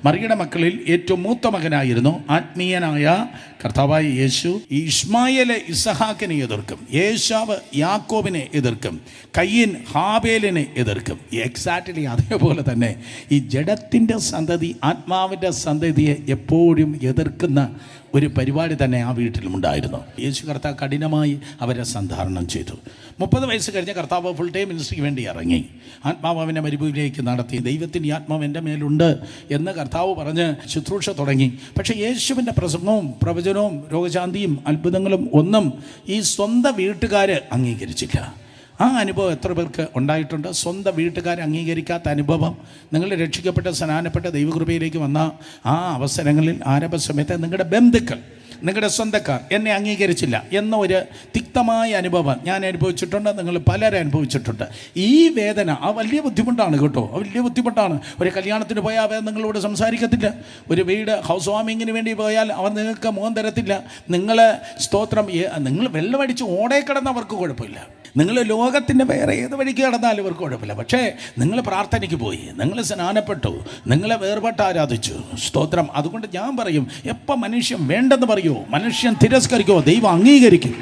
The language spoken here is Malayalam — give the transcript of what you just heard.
മറിയുടെ മക്കളിൽ ഏറ്റവും മൂത്ത മകനായിരുന്നു ആത്മീയനായ കർത്താവായ യേശു. ഇശ്മായേൽ ഇസഹാക്കിനെ എതിർക്കും, യേശാവ് യാക്കോബിനെ എതിർക്കും, കയ്യൻ ഹാബേലിനെ എതിർക്കും. എക്സാക്ട്ലി അതേപോലെ തന്നെ ഈ ജഡത്തിൻ്റെ സന്തതി ആത്മാവിൻ്റെ സന്തതിയെ എപ്പോഴും എതിർക്കുന്ന ഒരു പരിപാടി തന്നെ ആ വീട്ടിലുമുണ്ടായിരുന്നു. യേശു കർത്താവ് കഠിനമായി അവരെ സന്ധാരണം ചെയ്തു. 30 വയസ്സ് കഴിഞ്ഞ കർത്താവ് ഫുൾ ടൈം മിനിസ്ട്രിക്ക് വേണ്ടി ഇറങ്ങി. ആത്മാവ് അവനെ മരുഭൂമിയിലേക്ക് നടത്തി. ദൈവത്തിൻ്റെ ആത്മാവ് എൻ്റെ മേലുണ്ട് എന്ന് കർത്താവ് പറഞ്ഞ് ശുശ്രൂഷ തുടങ്ങി. പക്ഷേ യേശുവിൻ്റെ പ്രസംഗവും പ്രവചനവും രോഗശാന്തിയും അത്ഭുതങ്ങളും ഒന്നും ഈ സ്വന്തം വീട്ടുകാർ അംഗീകരിച്ചില്ല. ആ അനുഭവം എത്ര പേർക്ക് ഉണ്ടായിട്ടുണ്ട്? സ്വന്തം വീട്ടുകാരെ അംഗീകരിക്കാത്ത അനുഭവം. നിങ്ങൾ രക്ഷിക്കപ്പെട്ട സ്നാനപ്പെട്ട ദൈവകൃപയിലേക്ക് വന്ന ആ അവസരങ്ങളിൽ ആരംഭ സമയത്ത് നിങ്ങളുടെ ബന്ധുക്കൾ, നിങ്ങളുടെ സ്വന്തക്കാർ എന്നെ അംഗീകരിച്ചില്ല എന്ന ഒരു തിക്തമായ അനുഭവം ഞാൻ അനുഭവിച്ചിട്ടുണ്ട്. നിങ്ങൾ പലരും അനുഭവിച്ചിട്ടുണ്ട്. ഈ വേദന വലിയ ബുദ്ധിമുട്ടാണ് കേട്ടോ, വലിയ ബുദ്ധിമുട്ടാണ്. ഒരു കല്യാണത്തിന് പോയാൽ അവർ നിങ്ങളോട് സംസാരിക്കത്തില്ല. ഒരു വീട് ഹൗസ് വാമിങ്ങിന് വേണ്ടി പോയാൽ അവർ നിങ്ങൾക്ക് മുഖം തരത്തില്ല. നിങ്ങൾ സ്തോത്രം, നിങ്ങൾ വെള്ളമടിച്ച് ഓടേ കിടന്നവർക്ക് കുഴപ്പമില്ല. നിങ്ങൾ ലോകത്തിൻ്റെ വേറെ ഏത് വഴിക്ക് കിടന്നാലും അവർക്ക് കുഴപ്പമില്ല. പക്ഷേ നിങ്ങൾ പ്രാർത്ഥനയ്ക്ക് പോയി, നിങ്ങൾ സ്നാനപ്പെട്ടു, നിങ്ങളെ വേർപെട്ട് ആരാധിച്ചു. സ്തോത്രം. അതുകൊണ്ട് ഞാൻ പറയും, എപ്പോൾ മനുഷ്യൻ വേണ്ടെന്ന് പറയുമോ, മനുഷ്യൻ തിരസ്കരിക്കുമോ, ദൈവം അംഗീകരിക്കും.